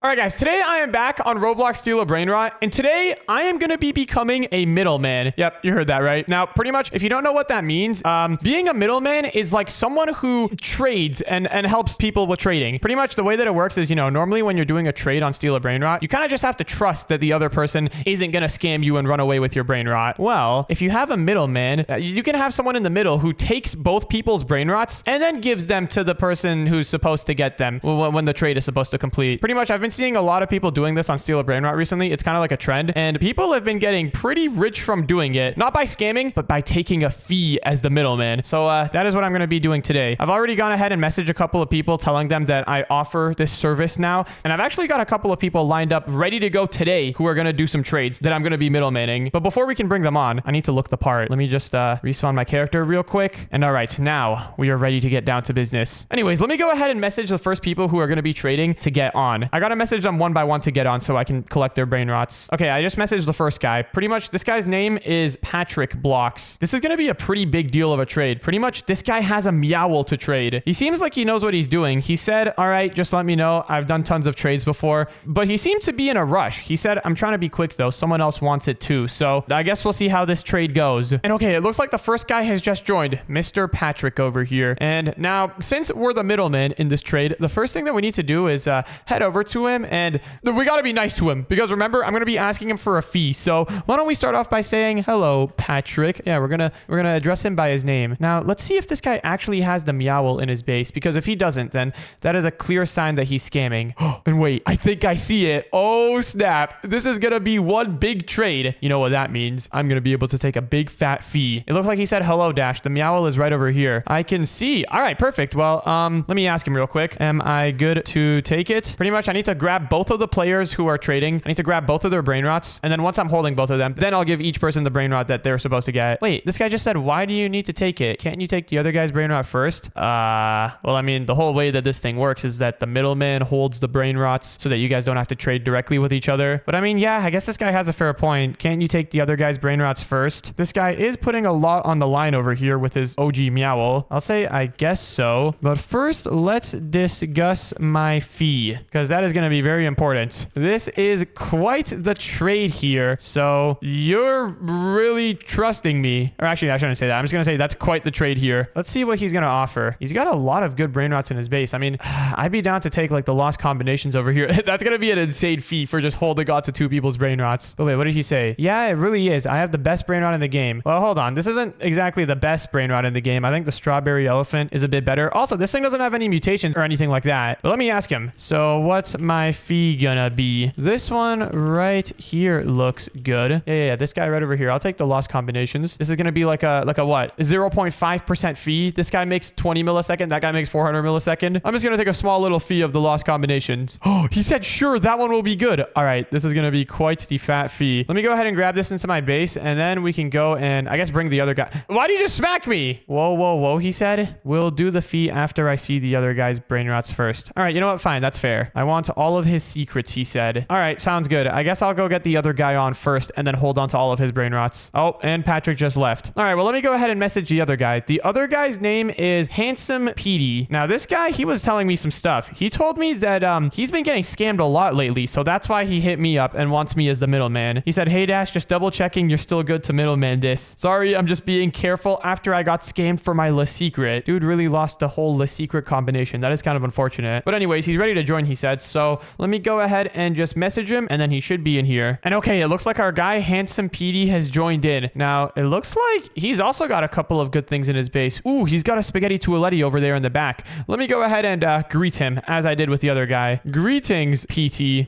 All right, guys, today I am back on Roblox Steal a Brainrot, and today I am going to be becoming a middleman. Yep, you heard that right. Now, pretty much, if you don't know what that means, being a middleman is like someone who trades and helps people with trading. Pretty much the way that it works is, normally when you're doing a trade on Steal a Brainrot, you kind of just have to trust that the other person isn't going to scam you and run away with your Brainrot. Well, if you have a middleman, you can have someone in the middle who takes both people's Brainrots and then gives them to the person who's supposed to get them when the trade is supposed to complete. Pretty much, I've been seeing a lot of people doing this on Steal a Brainrot recently. It's kind of like a trend, and people have been getting pretty rich from doing it. Not by scamming, but by taking a fee as the middleman. So that is what I'm going to be doing today. I've already gone ahead and messaged a couple of people telling them that I offer this service now, and I've actually got a couple of people lined up ready to go today who are going to do some trades that I'm going to be middlemaning. But before we can bring them on, I need to look the part. Let me just respawn my character real quick. And all right, now we are ready to get down to business. Anyways, let me go ahead and message the first people who are going to be trading to get on. I got to message them one by one to get on so I can collect their Brainrots. Okay, I just messaged the first guy. Pretty much this guy's name is Patrick Blocks. This is going to be a pretty big deal of a trade. Pretty much this guy has a Meowl to trade. He seems like he knows what he's doing. He said, all right, just let me know. I've done tons of trades before, but he seemed to be in a rush. He said, I'm trying to be quick though. Someone else wants it too. So I guess we'll see how this trade goes. And okay, it looks like the first guy has just joined, Mr. Patrick over here. And now since we're the middleman in this trade, the first thing that we need to do is head over to him, and we got to be nice to him because remember, I'm going to be asking him for a fee. So why don't we start off by saying, hello, Patrick. Yeah, we're going to address him by his name. Now, let's see if this guy actually has the Meowl in his base, because if he doesn't, then that is a clear sign that he's scamming. And wait, I think I see it. Oh, snap. This is going to be one big trade. You know what that means? I'm going to be able to take a big fat fee. It looks like he said, hello, Dash. The Meowl is right over here. I can see. All right, perfect. Well, let me ask him real quick. Am I good to take it? Pretty much, I need to grab both of the players who are trading. I need to grab both of their Brainrots, and then once I'm holding both of them, then I'll give each person the Brainrot that they're supposed to get. Wait, this guy just said, why do you need to take it? Can't you take the other guy's Brainrot first? Well, I mean, the whole way that this thing works is that the middleman holds the Brainrots so that you guys don't have to trade directly with each other. But I mean, yeah, I guess this guy has a fair point. Can't you take the other guy's Brainrots first? This guy is putting a lot on the line over here with his OG Meowl. I'll say, I guess so. But first, let's discuss my fee, because that is going to be very important. This is quite the trade here. So you're really trusting me. Or actually, I shouldn't say that. I'm just going to say that's quite the trade here. Let's see what he's going to offer. He's got a lot of good Brainrots in his base. I mean, I'd be down to take like the lost combinations over here. That's going to be an insane fee for just holding on to two people's Brainrots. But wait, what did he say? Yeah, it really is. I have the best Brainrot in the game. Well, hold on. This isn't exactly the best Brainrot in the game. I think the strawberry elephant is a bit better. Also, this thing doesn't have any mutations or anything like that. But let me ask him. So what's my fee gonna be? This one right here looks good. Yeah. This guy right over here. I'll take the lost combinations. This is gonna be like a what? 0.5% fee. This guy makes 20 millisecond. That guy makes 400 millisecond. I'm just gonna take a small little fee of the lost combinations. Oh, he said sure, that one will be good. All right, this is gonna be quite the fat fee. Let me go ahead and grab this into my base, and then we can go and I guess bring the other guy. Why did you just smack me? Whoa, he said. We'll do the fee after I see the other guy's Brainrots first. All right, you know what? Fine, that's fair. I want all of his secrets, he said. All right, sounds good. I guess I'll go get the other guy on first and then hold on to all of his Brainrots. Oh, and Patrick just left. All right, well, let me go ahead and message the other guy. The other guy's name is Handsome Petey. Now, this guy, he was telling me some stuff. He told me that he's been getting scammed a lot lately, so that's why he hit me up and wants me as the middleman. He said, hey, Dash, just double checking you're still good to middleman this. Sorry, I'm just being careful after I got scammed for my Le Secret. Dude really lost the whole Le Secret combination. That is kind of unfortunate. But anyways, he's ready to join, he said. So let me go ahead and just message him, and then he should be in here. And okay, it looks like our guy, Handsome Petey, has joined in. Now, it looks like he's also got a couple of good things in his base. Ooh, he's got a spaghetti tualetti over there in the back. Let me go ahead and greet him, as I did with the other guy. Greetings, PT.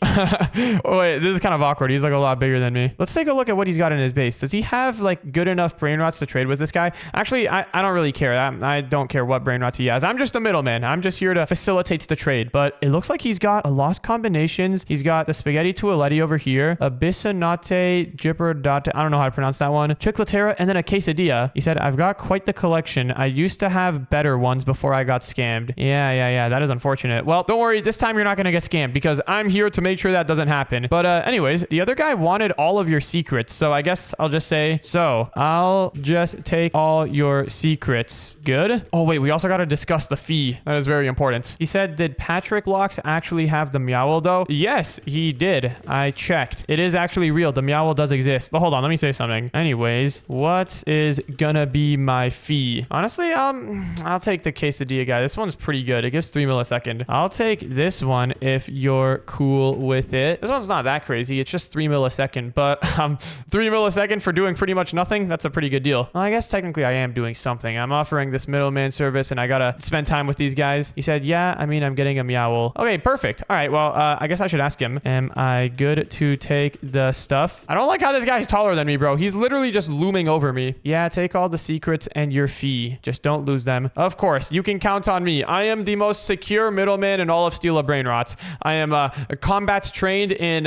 Oh, wait, this is kind of awkward. He's like a lot bigger than me. Let's take a look at what he's got in his base. Does he have like good enough Brainrots to trade with this guy? Actually, I don't really care. I don't care what Brainrots he has. I'm just the middleman. I'm just here to facilitate the trade. But it looks like he's got a lost combinations. He's got the spaghetti tualetti over here, a bisonate gipperdate, I don't know how to pronounce that one, chiclatera, and then a quesadilla. He said, I've got quite the collection. I used to have better ones before I got scammed. Yeah. That is unfortunate. Well, don't worry. This time you're not going to get scammed because I'm here to make sure that doesn't happen. But anyways, the other guy wanted all of your secrets. So I guess I'll just say, so I'll just take all your secrets. Good. Oh, wait, we also got to discuss the fee. That is very important. He said, did Patrick Blocks actually have the Meowl, though? Yes, he did. I checked. It is actually real. The Meowl does exist. Hold on, let me say something. Anyways, what is gonna be my fee? Honestly, I'll take the quesadilla guy. This one's pretty good. It gives 3 millisecond. I'll take this one if you're cool with it. This one's not that crazy. It's just 3 millisecond, but 3 millisecond for doing pretty much nothing. That's a pretty good deal. Well, I guess technically I am doing something. I'm offering this middleman service and I gotta spend time with these guys. He said, yeah, I mean, I'm getting a Meowl. Okay, perfect. All right, well, I guess I should ask him. Am I good to take the stuff? I don't like how this guy's taller than me, bro. He's literally just looming over me. Yeah, take all the secrets and your fee. Just don't lose them. Of course, you can count on me. I am the most secure middleman in all of Steel Brainrots. I am combat trained in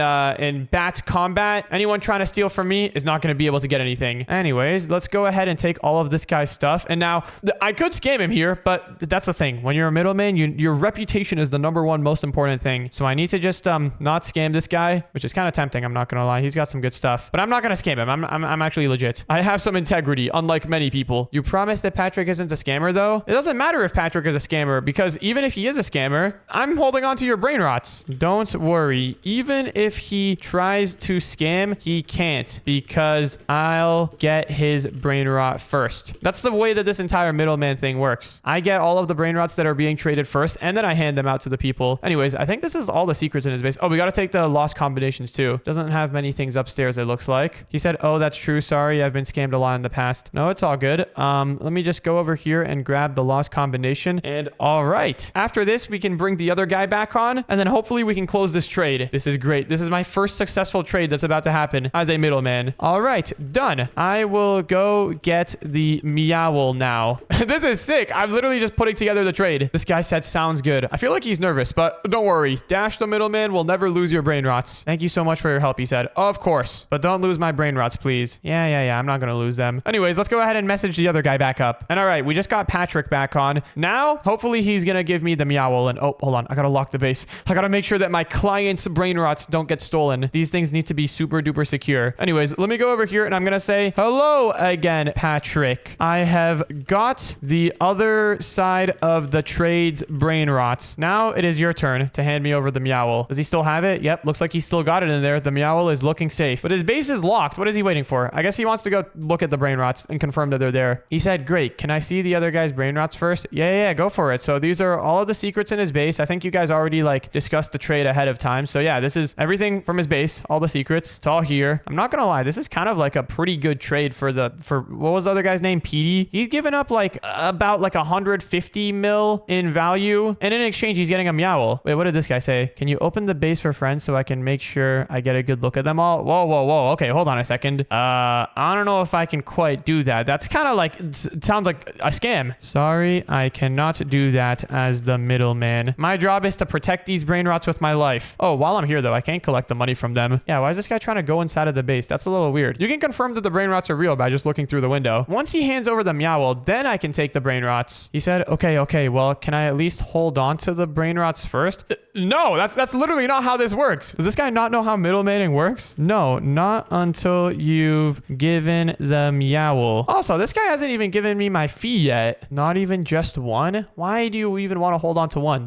bat combat. Anyone trying to steal from me is not going to be able to get anything. Anyways, let's go ahead and take all of this guy's stuff. And now, I could scam him here, but that's the thing. When you're a middleman, your reputation is the #1 most important thing. So I need to just not scam this guy, which is kind of tempting. I'm not going to lie. He's got some good stuff. But I'm not going to scam him. I'm actually legit. I have some integrity, unlike many people. You promise that Patrick isn't a scammer, though? It doesn't matter if Patrick is a scammer, because even if he is a scammer, I'm holding on to your brain rots. Don't worry. Even if he tries to scam, he can't, because I'll get his brain rot first. That's the way that this entire middleman thing works. I get all of the brain rots that are being traded first, and then I hand them out to the people. Anyways, I think this is all the secrets in his base. Oh, we got to take the lost combinations too. Doesn't have many things upstairs, it looks like. He said, oh, that's true. Sorry, I've been scammed a lot in the past. No, it's all good. Let me just go over here and grab the lost combination. And all right. After this, we can bring the other guy back on, and then hopefully we can close this trade. This is great. This is my first successful trade that's about to happen as a middleman. All right, done. I will go get the Meowl now. This is sick. I'm literally just putting together the trade. This guy said, sounds good. I feel like he's nervous, but don't worry. Dash the middleman will never lose your brain rots. Thank you so much for your help, he said. Of course, but don't lose my brain rots, please. Yeah. I'm not going to lose them. Anyways, let's go ahead and message the other guy back up. And all right, we just got Patrick back on. Now, hopefully he's going to give me the Meowl. And oh, hold on. I got to lock the base. I got to make sure that my client's brain rots don't get stolen. These things need to be super duper secure. Anyways, let me go over here and I'm going to say, hello again, Patrick. I have got the other side of the trade's brain rots. Now it is your turn to hand me over the Meowl. Does he still have it? Yep. Looks like he still got it in there. The Meowl is looking safe, but his base is locked. What is he waiting for? I guess he wants to go look at the brain rots and confirm that they're there. He said, great. Can I see the other guy's brain rots first? Yeah, go for it. So these are all of the secrets in his base. I think you guys already like discussed the trade ahead of time. So yeah, this is everything from his base, all the secrets. It's all here. I'm not gonna lie. This is kind of like a pretty good trade for what was the other guy's name? Petey. He's given up like about like 150 mil in value. And in exchange, he's getting a Meowl. Wait, what did this guy say? Can you open the base for friends so I can make sure I get a good look at them all? Whoa. Okay, hold on a second. I don't know if I can quite do that. That's kind of like, it sounds like a scam. Sorry, I cannot do that as the middleman. My job is to protect these brain rots with my life. Oh, while I'm here though, I can't collect the money from them. Yeah, why is this guy trying to go inside of the base? That's a little weird. You can confirm that the brain rots are real by just looking through the window. Once he hands over the Meowl, then I can take the brain rots. He said, okay, well, can I at least hold on to the brain rots first? No, that's literally not how this works. Does this guy not know how middlemaning works? No, not until you've given the Meowl. Also, this guy hasn't even given me my fee yet. Not even just one? Why do you even want to hold on to one?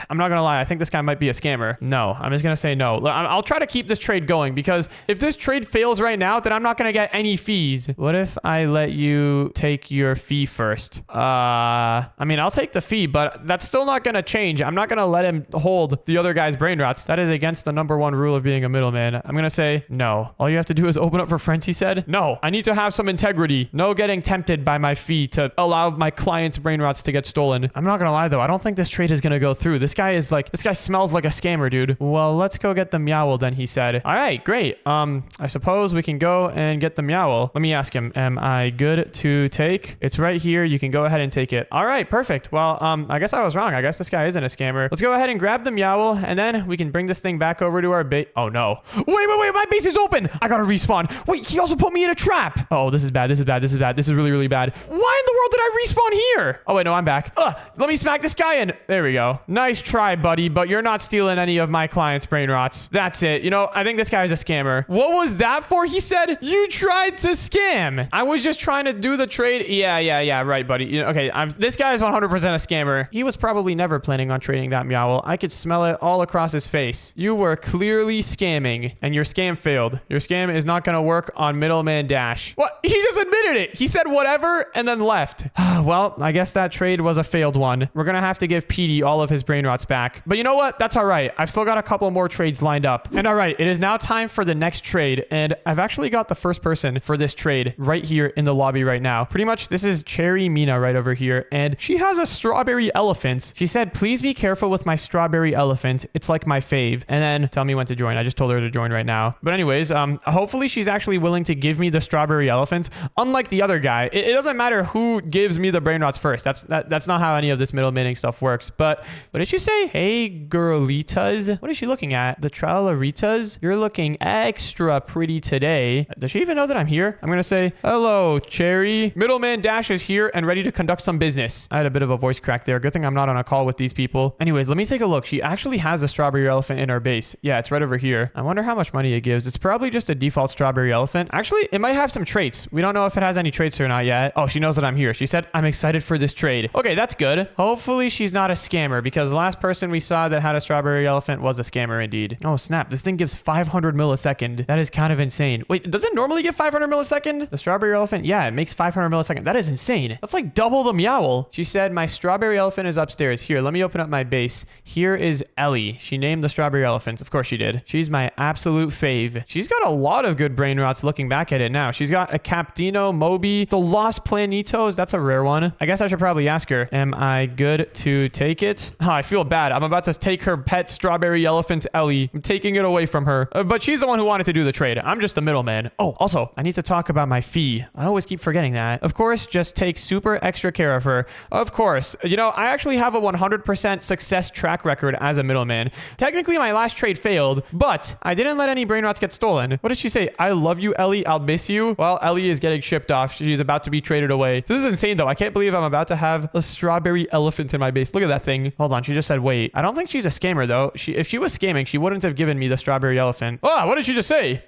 I'm not gonna lie, I think this guy might be a scammer. No, I'm just gonna say no. I'll try to keep this trade going, because if this trade fails right now, then I'm not gonna get any fees. What if I let you take your fee first? I mean, I'll take the fee, but that's still not gonna change. I'm not gonna let him hold the other guy's brain rots. That is against the #1 rule of being a middleman. I'm gonna say no. All you have to do is open up for friends, he said. No, I need to have some integrity. No getting tempted by my fee to allow my client's brain rots to get stolen. I'm not gonna lie though, I don't think this trade is gonna go through. This guy smells like a scammer, dude. Well, let's go get the Meowl then, he said. All right, great. I suppose we can go and get the Meowl. Let me ask him, am I good to take? It's right here. You can go ahead and take it. All right, perfect. Well, I guess I was wrong. I guess this guy isn't a scammer. Let's go ahead and grab the Meowl, and then we can bring this thing back over to our base. Oh no. Wait, my base is open. I gotta respawn. Wait, he also put me in a trap. Oh, this is bad. This is really, really bad. Why in the world did I respawn here? Oh wait, no, I'm back. Let me smack this guy in. There we go. Nice try, buddy, but you're not stealing any of my client's brain rots. That's it. You know, I think this guy is a scammer. What was that for? He said, you tried to scam. I was just trying to do the trade. Yeah, right, buddy. Okay, this guy is 100% a scammer. He was probably never planning on trading that Meowl. I could smell it all across his face. You were clearly scamming, and your scam failed. Your scam is not going to work on Middleman Dash. What? He just admitted it. He said whatever and then left. Well, I guess that trade was a failed one. We're going to have to give Petey all of his Brainrots back. But you know what? That's all right. I've still got a couple more trades lined up. And all right, it is now time for the next trade. And I've actually got the first person for this trade right here in the lobby right now. Pretty much, this is Cherry Mina right over here. And she has a strawberry elephant. She said, please be careful with my strawberry elephant. It's like my fave. And then tell me when to join. I just told her to join right now. But anyways, hopefully she's actually willing to give me the strawberry elephant. Unlike the other guy, it doesn't matter who gives me the Brainrots first. That's not how any of this middlemaning stuff works. But what did she say? Hey, girlitas. What is she looking at? The tralaritas? You're looking extra pretty today. Does she even know that I'm here? I'm going to say, hello, Cherry. Middleman Dash is here and ready to conduct some business. I had a bit of a voice crack there. Good thing I'm not on a call with these people. Anyways, let me take a look. She actually has a strawberry elephant in her base. Yeah, it's right over here. I wonder how much money it gives. It's probably just a default strawberry elephant. Actually, it might have some traits. We don't know if it has any traits or not yet. Oh, she knows that I'm here. She said, I'm excited for this trade. Okay, that's good. Hopefully she's not a scammer because the last person we saw that had a strawberry elephant was a scammer indeed. Oh, snap. This thing gives 500 millisecond. That is kind of insane. Wait, does it normally give 500 millisecond? The strawberry elephant? Yeah, it makes 500 millisecond. That is insane. That's like double the meowl. She said, my strawberry elephant is upstairs. Here, let me open up my base. Here is Ellie. She named the strawberry elephant. Of course she did. She's my absolute fave. She's got a lot of good brain rots looking back at it now. She's got a Capdino, Moby, the Lost Planitos. That's a rare one. I guess I should probably ask her, am I good to take it? Oh, I feel bad. I'm about to take her pet strawberry elephant, Ellie. I'm taking it away from her. But she's the one who wanted to do the trade. I'm just the middleman. Oh, also, I need to talk about my fee. I always keep forgetting that. Of course, just take super extra care of her. Of course. You know, I actually have a 100% success track record as a middleman. Technically, my last trade failed, but I didn't let any brainrots get stolen. What did she say? I love you, Ellie. I'll miss you. Well, Ellie is getting shipped off. She's about to be traded away. This is insane, though. I can't believe I'm about to have a strawberry elephant in my base. Look at that thing. Hold on. She just said, wait. I don't think she's a scammer, though. If she was scamming, she wouldn't have given me the strawberry elephant. Oh, what did she just say?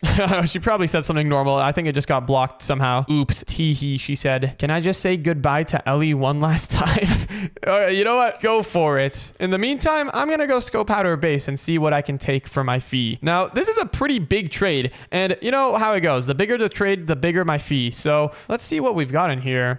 She probably said something normal. I think it just got blocked somehow. Oops. Teehee, she said. Can I just say goodbye to Ellie one last time? All right, you know what? Go for it. In the meantime, I'm going to go scope out her base and see what I can take for my fee. Now, this is a pretty big trade. And you know how it goes. The bigger the trade, the bigger my fee. So let's see what we've got in here.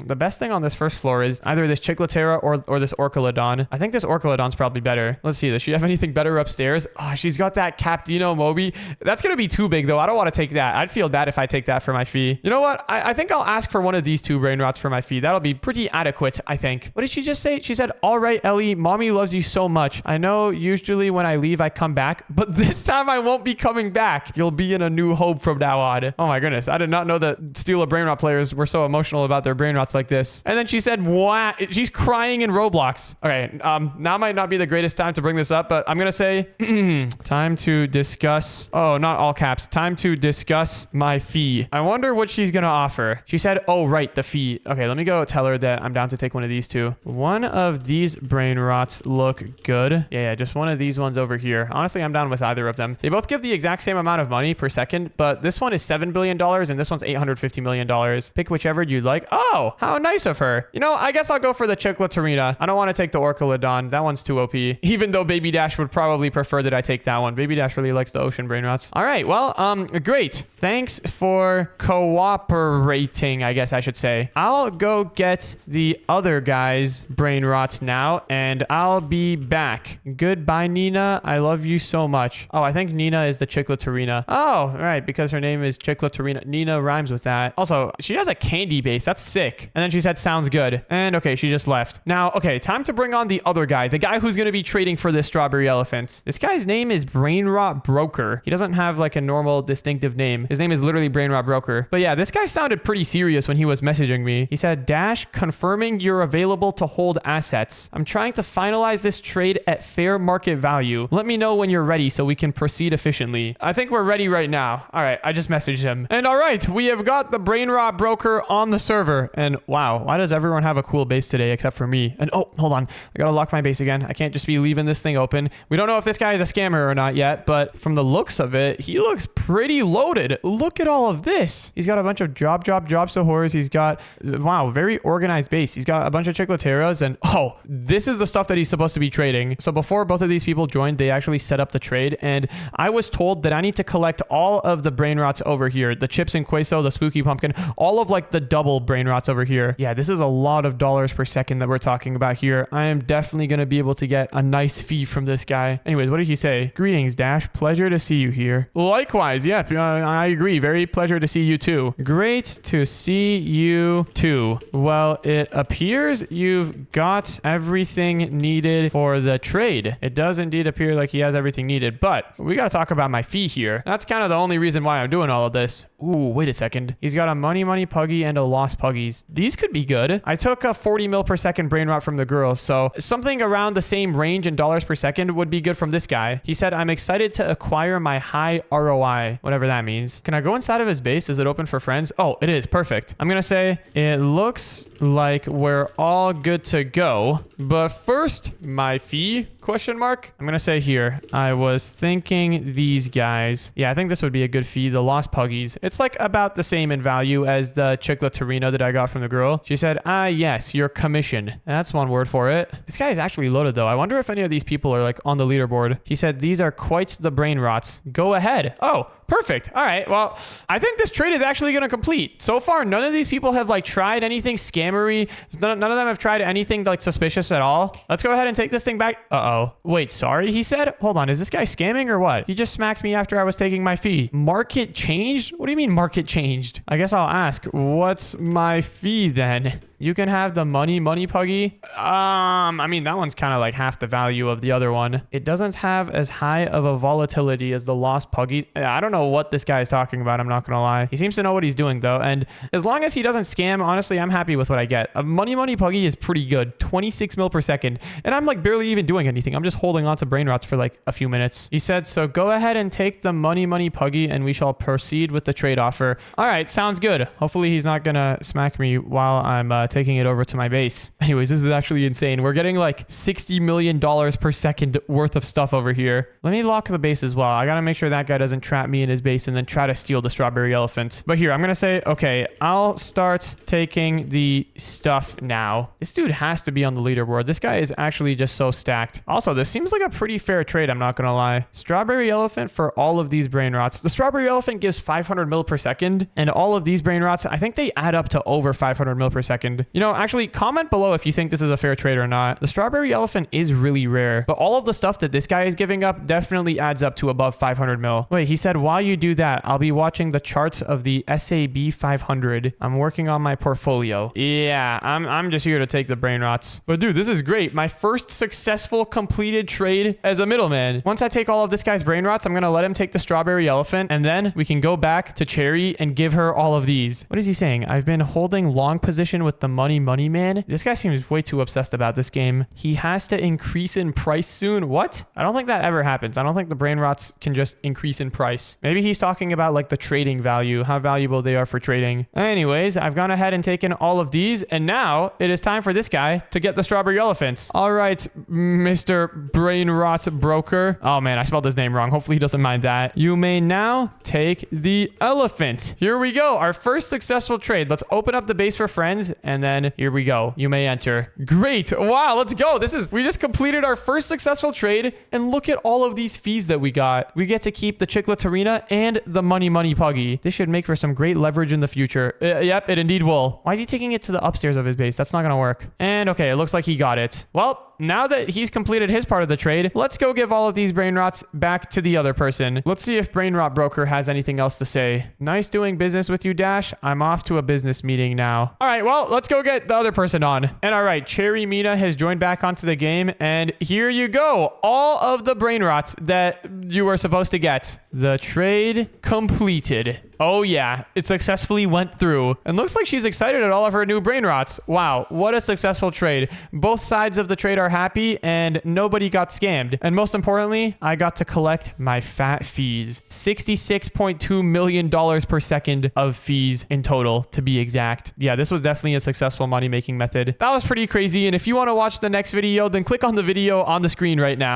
The best thing on this first floor is either this Chiclotera or this Orcalodon. I think this Orcalodon's probably better. Let's see. Does she have anything better upstairs? Oh, she's got that Capdino Moby. That's going to be too big, though. I don't want to take that. I'd feel bad if I take that for my fee. You know what? I think I'll ask for one of these two Brainrots for my fee. That'll be pretty adequate, I think. What did she just say? She said, all right, Ellie, mommy loves you so much. I know usually when I leave, I come back, but this time I won't be coming back. You'll be in a new home from now on. Oh my goodness. I did not know that Steal a Brainrot players were so emotional about their Brainrots like this. And then she said, what? She's crying in Roblox. Okay. Now might not be the greatest time to bring this up, but I'm going to say time to discuss. Oh, not all caps. Time to discuss my fee. I wonder what she's going to offer. She said, oh, right. The fee. Okay. Let me go tell her that I'm down to take one of these two. One of these Brainrots look good. Yeah, just one of these ones over here. Honestly, I'm down with either of them. They both give the exact same amount of money per second, but this one is $7 billion and this one's $850 million. Pick whichever you'd like. Oh, how nice of her. You know, I guess I'll go for the Chiclotarina. I don't want to take the Orcalodon. That one's too OP. Even though Baby Dash would probably prefer that I take that one. Baby Dash really likes the ocean Brainrots. All right, well, great. Thanks for cooperating, I guess I should say. I'll go get the other guy's Brainrots now, and I'll be back. Goodbye, Nina. I love you so much. Oh, I think Nina is the Chiclotarina. Oh, right, because her name is Chiclotarina. Nina rhymes with that. Also, she has a candy base. That's sick. And then she said, sounds good. And okay, she just left. Now, okay, time to bring on the other guy, the guy who's going to be trading for this strawberry elephant. This guy's name is Brainrot Broker. He doesn't have like a normal distinctive name. His name is literally Brainrot Broker. But yeah, this guy sounded pretty serious when he was messaging me. He said, Dash, confirming you're available to hold assets. I'm trying to finalize this trade at fair market value. Let me know when you're ready so we can proceed efficiently. I think we're ready right now. All right, I just messaged him. And all right, we have got the Brainrot Broker on the server. And wow, why does everyone have a cool base today except for me? And oh, hold on. I gotta lock my base again. I can't just be leaving this thing open. We don't know if this guy is a scammer or not yet, but from the looks of it, he looks pretty loaded. Look at all of this. He's got a bunch of job Sahors. He's got, wow, very organized base. He's got a bunch of Chicloteras and oh, this is the stuff that he's supposed to be trading. thing. So before both of these people joined, they actually set up the trade, and I was told that I need to collect all of the brain rots over here, the chips and queso, the spooky pumpkin, all of like the double brain rots over here. Yeah, this is a lot of dollars per second that we're talking about here. I am definitely going to be able to get a nice fee from this guy. Anyways, what did he say? Greetings, Dash. Pleasure to see you here. Likewise. Yeah, I agree. Very pleasure to see you too. Great to see you too. Well, it appears you've got everything needed for the trade. It does indeed appear like he has everything needed, but we got to talk about my fee here. That's kind of the only reason why I'm doing all of this. Ooh, wait a second. He's got a money puggy and a lost puggies. These could be good. I took a 40 mil per second brain rot from the girl, so something around the same range in dollars per second would be good from this guy. He said, I'm excited to acquire my high ROI, whatever that means. Can I go inside of his base? Is it open for friends? Oh, it is. Perfect. I'm going to say it looks like we're all good to go. But first, my fee? Question mark. I'm going to say here, I was thinking these guys. Yeah, I think this would be a good fee. The lost puggies. It's like about the same in value as the chiclatarina that I got from the girl. She said, yes, your commission. That's one word for it. This guy is actually loaded though. I wonder if any of these people are like on the leaderboard. He said, these are quite the brain rots. Go ahead. Oh, perfect. All right. Well, I think this trade is actually going to complete. So far, none of these people have like tried anything scammery. None of them have tried anything like suspicious at all. Let's go ahead and take this thing back. Uh-oh. Wait, sorry, he said? Hold on. Is this guy scamming or what? He just smacked me after I was taking my fee. Market changed? What do you mean market changed? I guess I'll ask, what's my fee then? You can have the money puggy. I mean, that one's kind of like half the value of the other one. It doesn't have as high of a volatility as the lost puggy. I don't know what this guy is talking about. I'm not going to lie. He seems to know what he's doing though. And as long as he doesn't scam, honestly, I'm happy with what I get. A money puggy is pretty good. 26 mil per second. And I'm like barely even doing anything. I'm just holding on to brain rots for like a few minutes. He said, so go ahead and take the money puggy and we shall proceed with the trade offer. All right. Sounds good. Hopefully he's not going to smack me while I'm taking it over to my base. Anyways, this is actually insane. We're getting like $60 million per second worth of stuff over here. Let me lock the base as well. I got to make sure that guy doesn't trap me in his base and then try to steal the strawberry elephant. But here, I'm going to say, okay, I'll start taking the stuff now. This dude has to be on the leaderboard. This guy is actually just so stacked. Also, this seems like a pretty fair trade. I'm not going to lie. Strawberry elephant for all of these brain rots. The strawberry elephant gives 500 mil per second and all of these brain rots, I think they add up to over 500 mil per second. You know, actually comment below if you think this is a fair trade or not. The strawberry elephant is really rare, but all of the stuff that this guy is giving up definitely adds up to above 500 mil. Wait, he said, while you do that, I'll be watching the charts of the SAB 500. I'm working on my portfolio. Yeah, I'm just here to take the brain rots. But dude, this is great. My first successful completed trade as a middleman. Once I take all of this guy's brain rots, I'm going to let him take the strawberry elephant, and then we can go back to Cherry and give her all of these. What is he saying? I've been holding long position with the money man. This guy seems way too obsessed about this game. He has to increase in price soon. What? I don't think that ever happens. I don't think the brain rots can just increase in price. Maybe he's talking about like the trading value, how valuable they are for trading. Anyways, I've gone ahead and taken all of these, and now it is time for this guy to get the strawberry elephants. All right, Mr. Brainrot Broker. Oh man, I spelled his name wrong. Hopefully he doesn't mind that. You may now take the elephant. Here we go. Our first successful trade. Let's open up the base for friends, and then here we go. You may enter. Great. Wow, let's go. We just completed our first successful trade, and look at all of these fees that we got. We get to keep the chiclatarina and the money puggy. This should make for some great leverage in the future. Yep, it indeed will. Why is he taking it to the upstairs of his base? That's not gonna work. And okay, it looks like he got it. Well, now that he's completed his part of the trade, let's go give all of these brain rots back to the other person. Let's see if Brainrot Broker has anything else to say. Nice doing business with you, Dash. I'm off to a business meeting now. All right, well, let's go get the other person on. And all right, Cherry Mina has joined back onto the game, and here you go. All of the brain rots that you were supposed to get. The trade completed. Oh yeah, it successfully went through. And looks like she's excited at all of her new brain rots. Wow, what a successful trade. Both sides of the trade are happy and nobody got scammed. And most importantly, I got to collect my fat fees. $66.2 million per second of fees in total, to be exact. Yeah, this was definitely a successful money-making method. That was pretty crazy. And if you want to watch the next video, then click on the video on the screen right now.